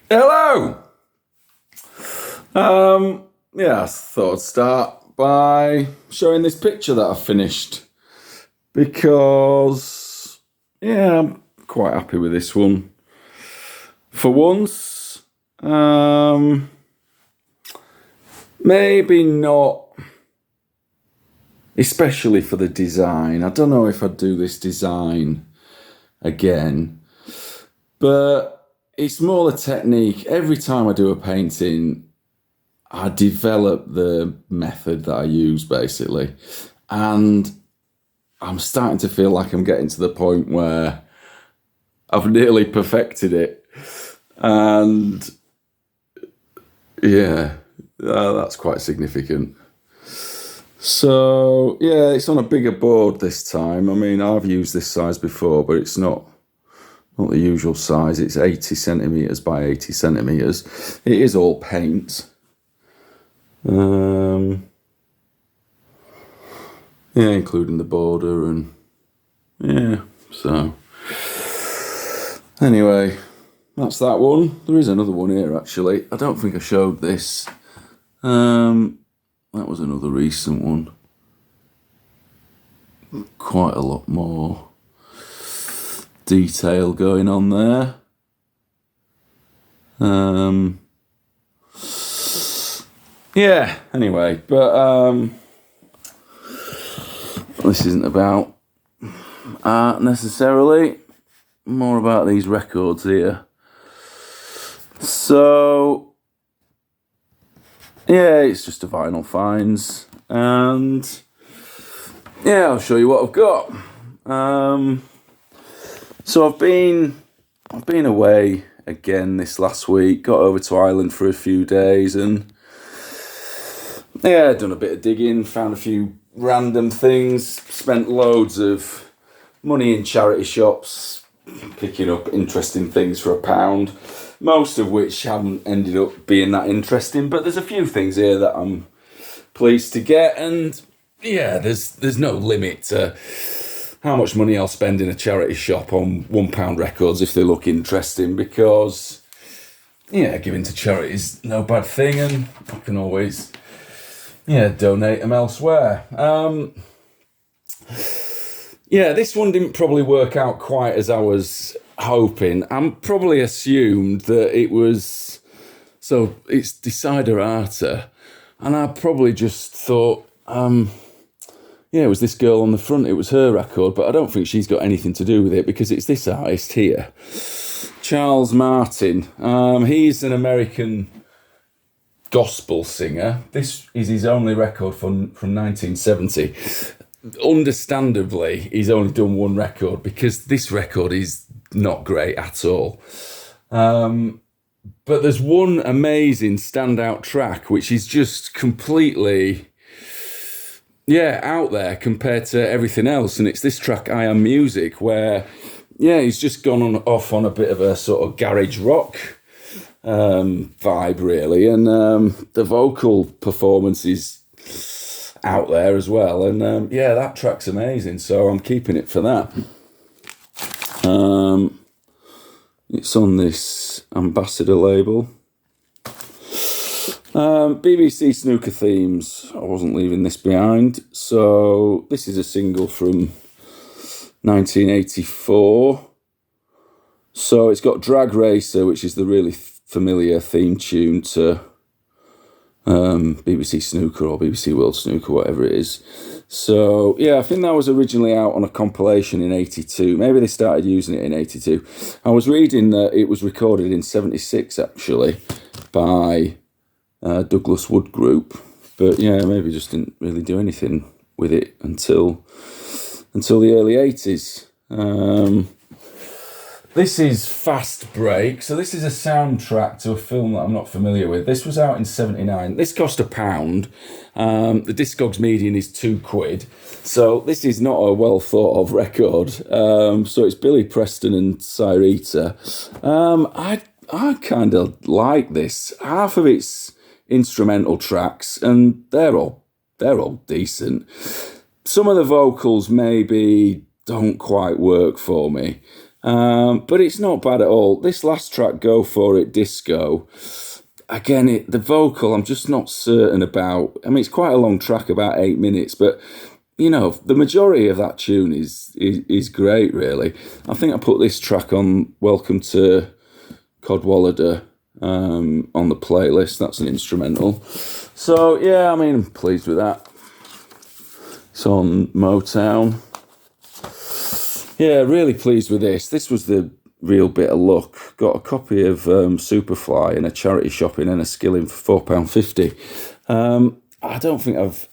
Hello! I thought I'd start by showing this picture that I finished because, I'm quite happy with this one. For once, maybe not, especially for the design. I don't know if I'd do this design again, but it's more the technique. Every time I do a painting, I develop the method that I use, basically. And I'm starting to feel like I'm getting to the point where I've nearly perfected it. And that's quite significant. So, it's on a bigger board this time. I mean, I've used this size before, but it's not the usual size. It's 80 centimetres by 80 centimetres. It is all paint. Including the border and so anyway, that's that one. There is another one here actually. I don't think I showed this. That was another recent one. Quite a lot more detail going on there. Anyway, but this isn't about art necessarily, more about these records here. So, it's just a vinyl finds, and I'll show you what I've got. So I've been away again this last week, got over to Ireland for a few days, and done a bit of digging, found a few random things, spent loads of money in charity shops, picking up interesting things for £1, most of which haven't ended up being that interesting, but there's a few things here that I'm pleased to get, and there's no limit to how much money I'll spend in a charity shop on £1 records if they look interesting, because giving to charity is no bad thing, and I can always donate them elsewhere. This one didn't probably work out quite as I was hoping. I'm probably assumed that it was, so it's Decider Arta, and I probably just thought, it was this girl on the front, it was her record, but I don't think she's got anything to do with it because it's this artist here, Charles Martin. He's an American gospel singer. This is his only record from 1970. Understandably, he's only done one record because this record is not great at all. But there's one amazing standout track which is just completely out there compared to everything else, and it's this track I Am Music, where he's just gone off on a bit of a sort of garage rock vibe really, and the vocal performance is out there as well, and that track's amazing, so I'm keeping it for that. It's on this Ambassador label. BBC Snooker Themes, I wasn't leaving this behind, so this is a single from 1984. So it's got Drag Racer, which is the really familiar theme tune to BBC Snooker or BBC World Snooker, whatever it is. So, I think that was originally out on a compilation in 82. Maybe they started using it in 82. I was reading that it was recorded in 76, actually, by Douglas Wood Group. But, maybe just didn't really do anything with it until the early 80s. This is Fast Break. So this is a soundtrack to a film that I'm not familiar with. This was out in 79. This cost £1. The Discogs median is £2. So this is not a well thought of record. So it's Billy Preston and Cyrita. I kind of like this. Half of it's instrumental tracks, and they're all decent. Some of the vocals maybe don't quite work for me. But it's not bad at all. This last track, Go For It Disco, again, the vocal, I'm just not certain about. I mean, it's quite a long track, about 8 minutes, but you know, the majority of that tune is great, really. I think I put this track on Welcome to Codwallader on the playlist. That's an instrumental. So, yeah, I mean, I'm pleased with that. It's on Motown. Yeah, really pleased with this. This was the real bit of luck. Got a copy of Superfly in a charity shop in Enniskillen for £4.50. I don't think I've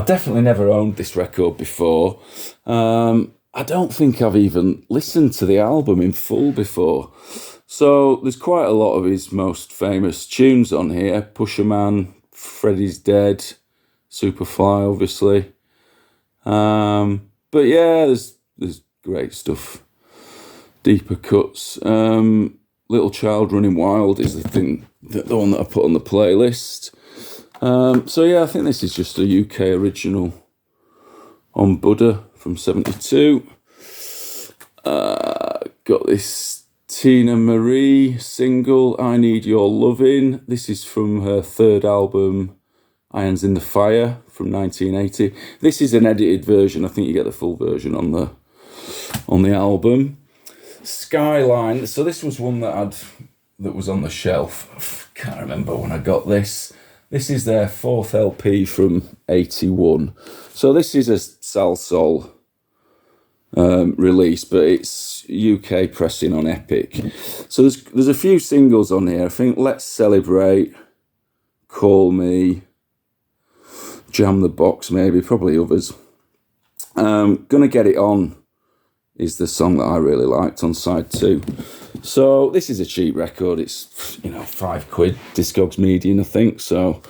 definitely never owned this record before. I don't think I've even listened to the album in full before. So there's quite a lot of his most famous tunes on here. Pusher Man, Freddy's Dead, Superfly, obviously. But yeah, there's great stuff. Deeper cuts. Little Child Running Wild is the one that I put on the playlist. So yeah, I think this is just a UK original on Buddha from 72. Got this Tina Marie single, I Need Your Lovin'. This is from her third album, Irons in the Fire, from 1980. This is an edited version. I think you get the full version on the album. Skyline. So this was one that was on the shelf. I can't remember when I got this. This is their fourth LP from 81. So this is a Salsoul release, but it's UK pressing on Epic. So there's a few singles on here. I think Let's Celebrate, Call Me, Jam the Box, maybe, probably others. Gonna Get It On is the song that I really liked on side 2. So this is a cheap record. It's, £5, Discogs Median, I think. So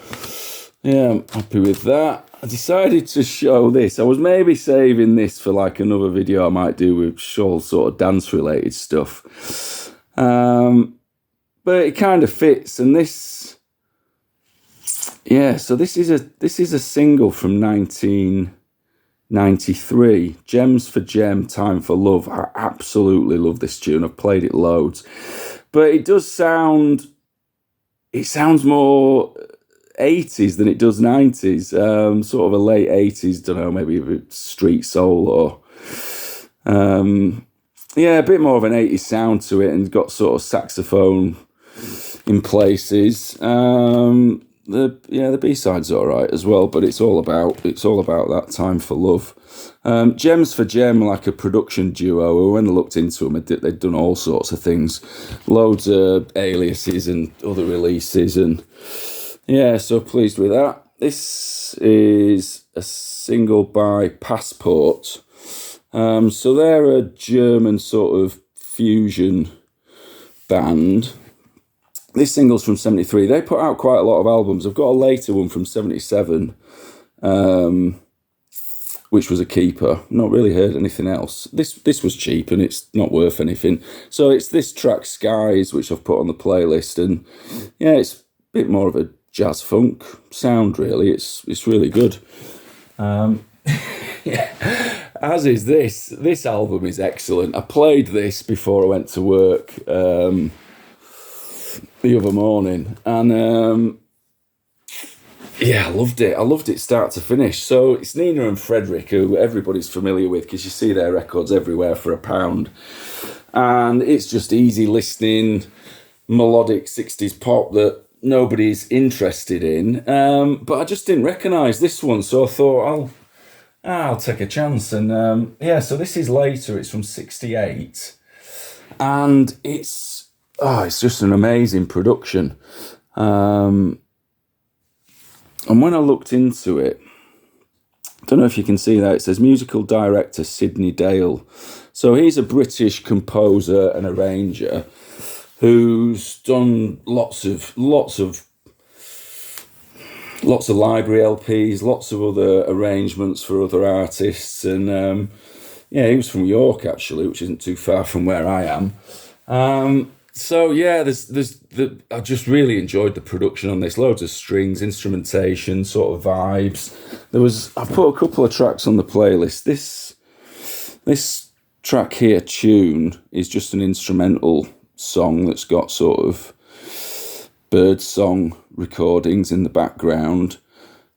yeah, I'm happy with that. I decided to show this. I was maybe saving this for like another video I might do with all sort of dance related stuff. But it kind of fits. And this, yeah, so this is a single from 1993, Gems for Gem, Time for Love. I absolutely love this tune. I've played it loads. But it sounds more 80s than it does 90s. Sort of a late 80s, don't know, maybe street soul or... a bit more of an 80s sound to it, and got sort of saxophone in places. The B-side's all right as well, but it's all about that Time for Love. Gems for Gem, like a production duo. When I looked into them, they'd done all sorts of things, loads of aliases and other releases, and yeah, so pleased with that. This is a single by Passport. So they're a German sort of fusion band. This single's from 73. They put out quite a lot of albums. I've got a later one from 77, which was a keeper. Not really heard anything else. This was cheap and it's not worth anything. So it's this track, Skies, which I've put on the playlist. And yeah, it's a bit more of a jazz funk sound, really. It's really good. Yeah. As is this. This album is excellent. I played this before I went to work the other morning, and I loved it. I loved it start to finish. So it's Nina and Frederick, who everybody's familiar with because you see their records everywhere for £1, and it's just easy listening, melodic 60s pop that nobody's interested in. But I just didn't recognise this one, so I thought I'll take a chance. And so this is later. It's from 68, and it's just an amazing production. And when I looked into it, I don't know if you can see that, it says musical director Sidney Dale. So he's a British composer and arranger who's done lots of library LPs, lots of other arrangements for other artists. And he was from York, actually, which isn't too far from where I am. So yeah, I just really enjoyed the production on this. Loads of strings, instrumentation, sort of vibes. I put a couple of tracks on the playlist. This track here, Tune, is just an instrumental song that's got sort of bird song recordings in the background.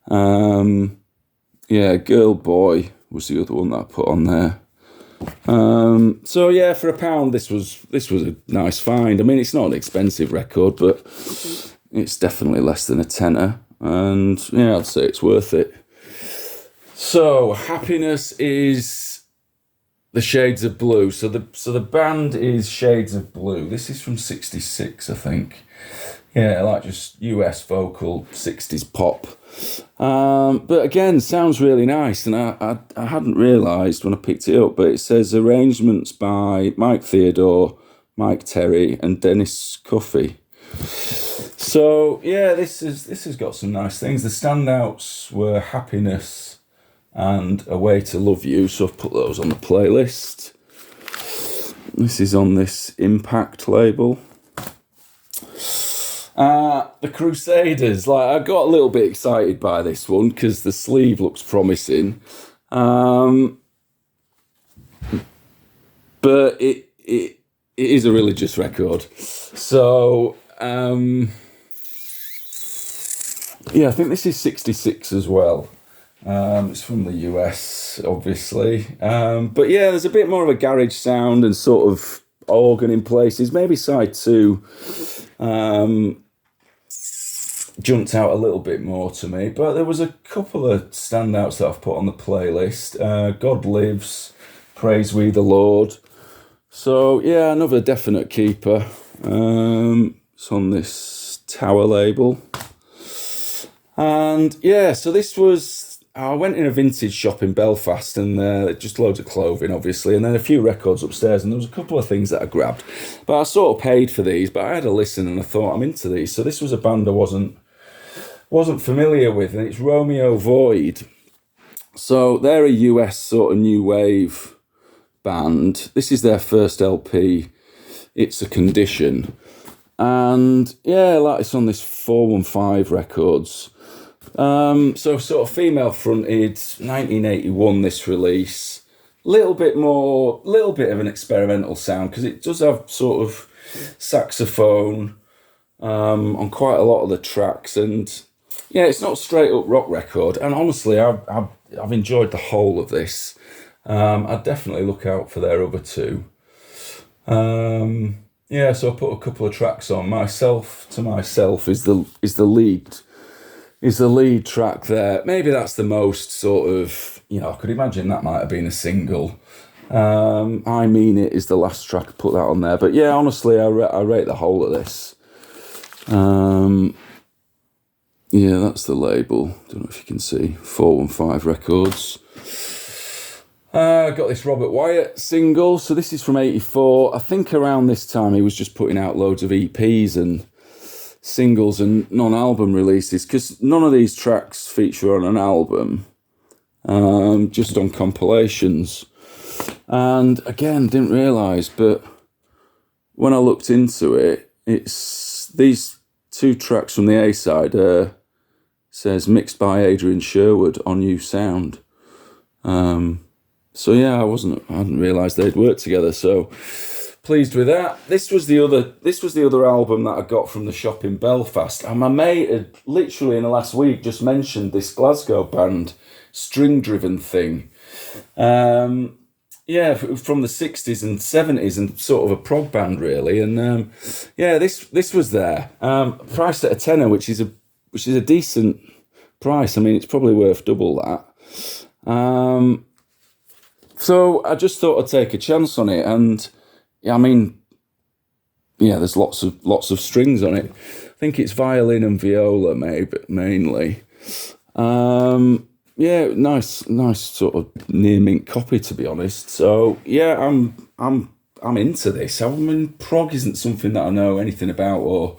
Girl Boy was the other one that I put on there. So yeah, for £1, this was a nice find. I mean, it's not an expensive record, but it's definitely less than a tenner, and yeah, I'd say it's worth it. So Happiness is the Shades of Blue. So the band is Shades of Blue. This is from '66, I think. Yeah, like just US vocal 60s pop. But again, sounds really nice, and I hadn't realised when I picked it up, but it says arrangements by Mike Theodore, Mike Terry, and Dennis Cuffey. So yeah, this has got some nice things. The standouts were Happiness and A Way to Love You, so I've put those on the playlist. This is on this Impact label. The Crusaders, I got a little bit excited by this one because the sleeve looks promising, but it is a religious record. So I think this is '66 as well. It's from the US, obviously, but yeah, there's a bit more of a garage sound and sort of organ in places. Maybe side 2 jumped out a little bit more to me, but there was a couple of standouts that I've put on the playlist. God Lives, Praise We the Lord. So yeah, another definite keeper. It's on this Tower label. And yeah, so this was, I went in a vintage shop in Belfast, and just loads of clothing, obviously, and then a few records upstairs, and there was a couple of things that I grabbed. But I sort of paid for these, but I had a listen and I thought, I'm into these. So this was a band I wasn't familiar with, and it's Romeo Void. So they're a US sort of new wave band. This is their first LP, It's a Condition. And yeah, like it's on this 415 Records. So sort of female fronted, 1981 this release. Little bit of an experimental sound, because it does have sort of saxophone on quite a lot of the tracks, and yeah, it's not a straight up rock record. And honestly, I've enjoyed the whole of this. I'd definitely look out for their other two. So I put a couple of tracks on. Myself to Myself is the lead track there. Maybe that's the most sort of, I could imagine that might have been a single. I Mean It is the last track. I put that on there. But yeah, honestly, I rate the whole of this. That's the label. Don't know if you can see. 415 Records. Got this Robert Wyatt single. So this is from '84. I think around this time he was just putting out loads of EPs and singles and non-album releases, because none of these tracks feature on an album, just on compilations. And again, didn't realise, but when I looked into it, it's these two tracks from the A-side. Says mixed by Adrian Sherwood on New Sound. So yeah, I hadn't realised they'd worked together. So pleased with that. This was the other album that I got from the shop in Belfast, and my mate had literally in the last week just mentioned this Glasgow band, String Driven Thing. From the 60s and 70s, and sort of a prog band really. And this was there, priced at a tenner, which is a decent price. I mean, it's probably worth double that. So I just thought I'd take a chance on it, and there's lots of strings on it. I think it's violin and viola, maybe mainly. Nice sort of near mint copy, to be honest. So yeah, I'm into this. I mean, prog isn't something that I know anything about or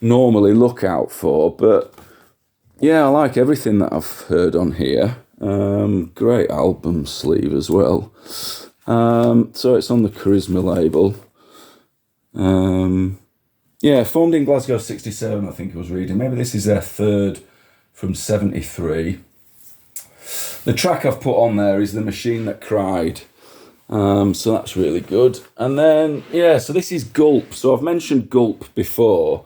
normally look out for, but yeah, I like everything that I've heard on here. Great album sleeve as well. So it's on the Charisma label. Formed in Glasgow '67, I think I was reading. Maybe this is their third from '73. The track I've put on there is The Machine That Cried. So that's really good. And then, yeah, so this is Gulp. So I've mentioned Gulp before.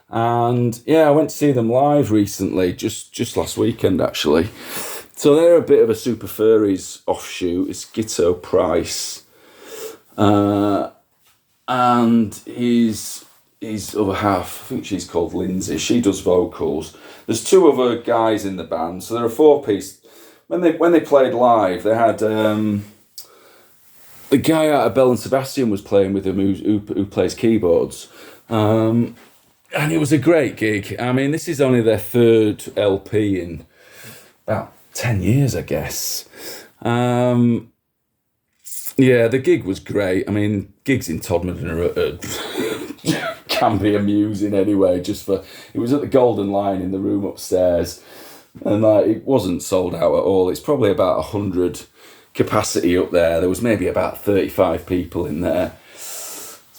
And yeah, I went to see them live recently, just last weekend actually. So they're a bit of a Super Furries offshoot. It's Gitto Price. And his other half, I think she's called Lindsay, she does vocals. There's two other guys in the band, so they're a four-piece. When they played live, they had the guy out of Bell and Sebastian was playing with them who plays keyboards. And it was a great gig. I mean, this is only their third LP in about 10 years, I guess. Yeah, the gig was great. I mean, gigs in Todmorden can be amusing anyway. It was at the Golden Lion in the room upstairs, and it wasn't sold out at all. It's probably about 100 capacity up there. There was maybe about 35 people in there.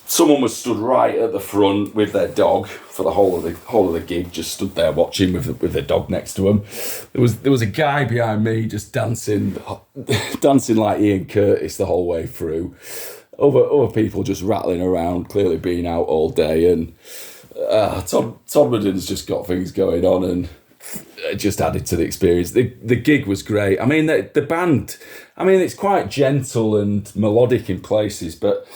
Someone was stood right at the front with their dog for the whole of the gig, just stood there watching with their dog next to him. There was a guy behind me just dancing like Ian Curtis the whole way through. Other people just rattling around, clearly being out all day, and Todmorden's just got things going on, and it just added to the experience. The gig was great. I mean, the band, I mean, it's quite gentle and melodic in places, but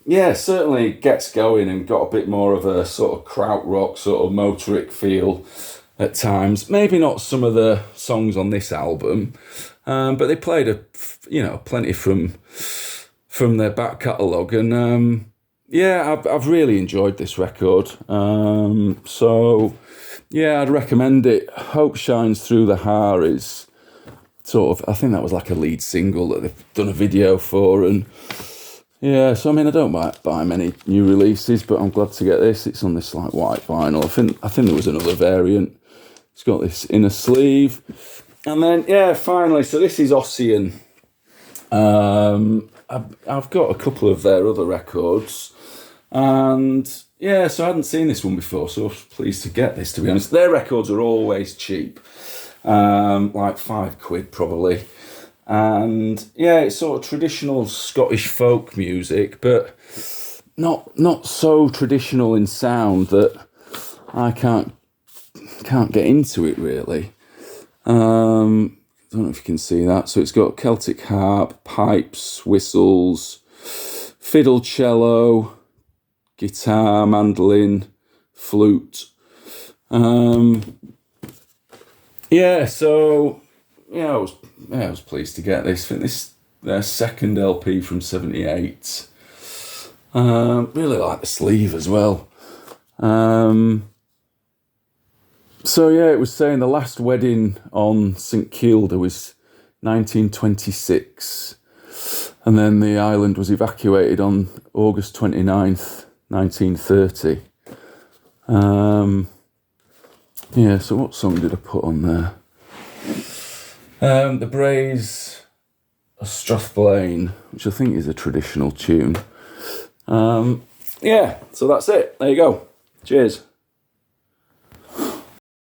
yeah, certainly gets going and got a bit more of a sort of krautrock, sort of motoric feel at times. Maybe not some of the songs on this album, but they played plenty from their back catalogue, and yeah, I've really enjoyed this record. So yeah, I'd recommend it. Hope Shines Through the Har is sort of, I think that was like a lead single that they've done a video for, and yeah, so I mean, I don't buy many new releases, but I'm glad to get this. It's on this like white vinyl. I think there was another variant. It's got this inner sleeve, and then yeah, finally, so this is Ossian. I've got a couple of their other records, and yeah, so I hadn't seen this one before, so I was pleased to get this. To be honest, their records are always cheap, like £5 probably. And yeah, it's sort of traditional Scottish folk music, but not so traditional in sound that I can't get into it really. I don't know if you can see that. So it's got Celtic harp, pipes, whistles, fiddle, cello, guitar, mandolin, flute. Yeah, so yeah, I was pleased to get this. I think this their second LP from '78. Really like the sleeve as well. So yeah, it was saying the last wedding on St Kilda was 1926, and then the island was evacuated on August 29th, 1930. Yeah, so what song did I put on there? The Braes of Strathblane, which I think is a traditional tune. Yeah, so that's it. There you go. Cheers.